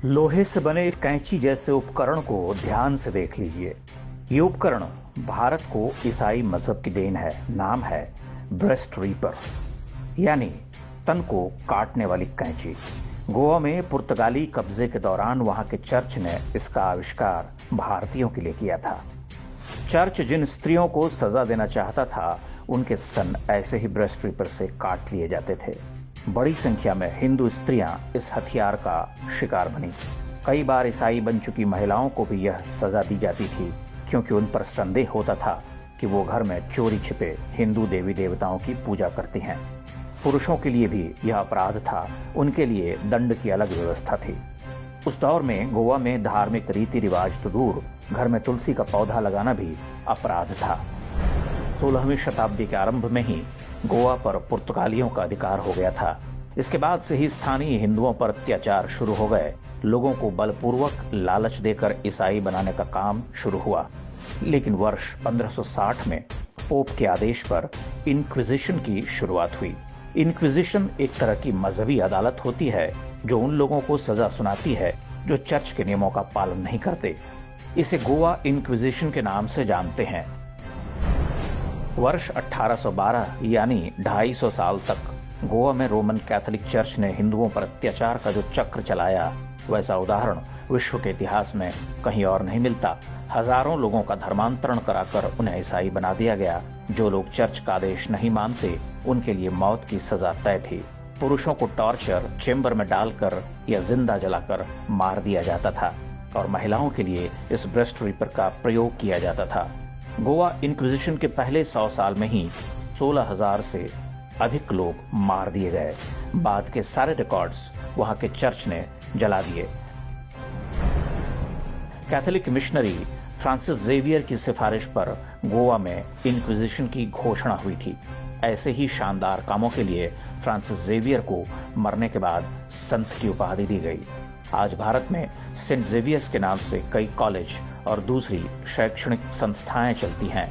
लोहे से बने इस कैंची जैसे उपकरण को ध्यान से देख लीजिए। ये उपकरण भारत को ईसाई मजहब की देन है। नाम है ब्रेस्ट रीपर, यानी तन को काटने वाली कैंची। गोवा में पुर्तगाली कब्जे के दौरान वहां के चर्च ने इसका आविष्कार भारतीयों के लिए किया था। चर्च जिन स्त्रियों को सजा देना चाहता था, उनके स्तन ऐसे ही ब्रेस्ट रीपर से काट लिए जाते थे। बड़ी संख्या में हिंदू स्त्रियां इस हथियार का शिकार बनी। कई बार ईसाई बन चुकी महिलाओं को भी यह सजा दी जाती थी, क्योंकि उन पर संदेह होता था कि वो घर में चोरी छिपे हिंदू देवी देवताओं की पूजा करती हैं। पुरुषों के लिए भी यह अपराध था। उनके लिए दंड की अलग व्यवस्था थी। उस दौर में गोवा में धार्मिक रीति रिवाज तो दूर, घर में तुलसी का पौधा लगाना भी अपराध था। 16वीं शताब्दी के आरंभ में ही गोवा पर पुर्तगालियों का अधिकार हो गया था। इसके बाद से ही स्थानीय हिंदुओं पर अत्याचार शुरू हो गए। लोगों को बलपूर्वक लालच देकर ईसाई बनाने का काम शुरू हुआ। लेकिन वर्ष 1560 में पोप के आदेश पर इंक्विजिशन की शुरुआत हुई। इंक्विजिशन एक तरह की मजहबी अदालत होती है जो उन लोगों को सजा सुनाती है जो चर्च के नियमों का पालन नहीं करते। इसे गोवा इंक्विजिशन के नाम से जानते हैं। वर्ष 1812 यानी 250 साल तक गोवा में रोमन कैथोलिक चर्च ने हिंदुओं पर अत्याचार का जो चक्र चलाया, वैसा उदाहरण विश्व के इतिहास में कहीं और नहीं मिलता। हजारों लोगों का धर्मांतरण कराकर उन्हें ईसाई बना दिया गया। जो लोग चर्च का आदेश नहीं मानते, उनके लिए मौत की सजा तय थी। पुरुषों को टॉर्चर चेंबर में डालकर या जिंदा जलाकर मार दिया जाता था और महिलाओं के लिए इस ब्रेस्ट रीपर का प्रयोग किया जाता था। गोवा इंक्विजिशन के पहले 100 साल में ही 16,000 से अधिक लोग मार दिए गए। बाद के सारे रिकॉर्ड्स वहां के चर्च ने जला दिए। कैथोलिक मिशनरी फ्रांसिस जेवियर की सिफारिश पर गोवा में इंक्विजिशन की घोषणा हुई थी। ऐसे ही शानदार कामों के लिए फ्रांसिस जेवियर को मरने के बाद संत की उपाधि दी गई। आज भारत में सेंट जेवियर्स के नाम से कई कॉलेज और दूसरी शैक्षणिक संस्थाएं चलती हैं।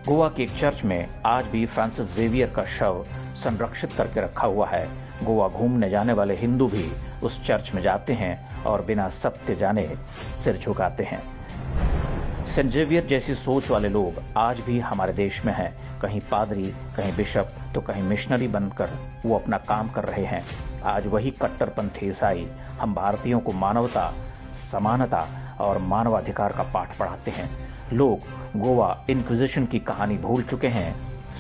गोवा के एक चर्च में आज भी फ्रांसिस जेवियर का शव संरक्षित करके रखा हुआ है। गोवा घूमने जाने वाले हिंदू भी उस चर्च में जाते हैं और बिना सत्य जाने सिर झुकाते हैं। सेंट जेवियर जैसी सोच वाले लोग आज भी हमारे देश में हैं। कहीं पादरी, कहीं बिशप, तो कहीं मिशनरी बनकर वो अपना काम कर रहे हैं। आज वही कट्टरपंथी ईसाई हम भारतीयों को मानवता, समानता और मानवाधिकार का पाठ पढ़ाते हैं। लोग गोवा इंक्विजिशन की कहानी भूल चुके हैं।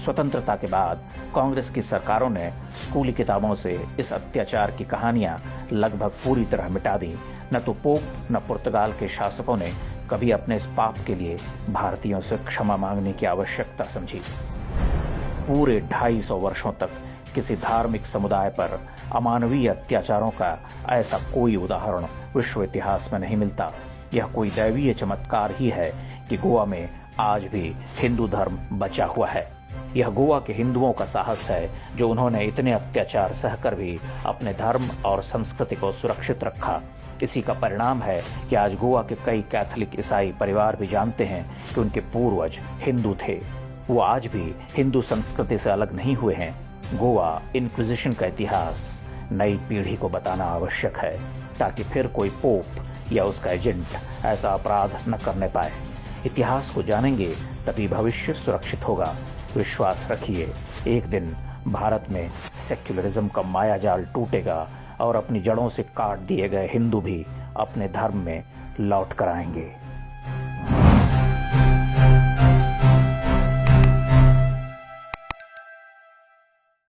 स्वतंत्रता के बाद कांग्रेस की सरकारों ने स्कूली किताबों से इस अत्याचार की कहानियां लगभग पूरी तरह मिटा दी। न तो पोप न पुर्तगाल के शासकों ने कभी अपने इस पाप के लिए भारतीयों से क्षमा मांगने की आवश्यकता समझी। पूरे 250 वर्षों तक किसी धार्मिक समुदाय पर अमानवीय अत्याचारों का ऐसा कोई उदाहरण विश्व इतिहास में नहीं मिलता। यह कोई दैवीय चमत्कार ही है कि गोवा में आज भी हिंदू धर्म बचा हुआ है। यह गोवा के हिंदुओं का साहस है जो उन्होंने इतने अत्याचार सहकर भी अपने धर्म और संस्कृति को सुरक्षित रखा। इसी का परिणाम है कि आज गोवा के कई कैथोलिक ईसाई परिवार भी जानते हैं कि उनके पूर्वज हिंदू थे। वो आज भी हिंदू संस्कृति से अलग नहीं हुए हैं। गोवा इंक्विजिशन का इतिहास नई पीढ़ी को बताना आवश्यक है, ताकि फिर कोई पोप या उसका एजेंट ऐसा अपराध न करने पाए। इतिहास को जानेंगे तभी भविष्य सुरक्षित होगा। विश्वास रखिए, एक दिन भारत में सेक्युलरिज्म का मायाजाल टूटेगा और अपनी जड़ों से काट दिए गए हिंदू भी अपने धर्म में लौट कर आएंगे।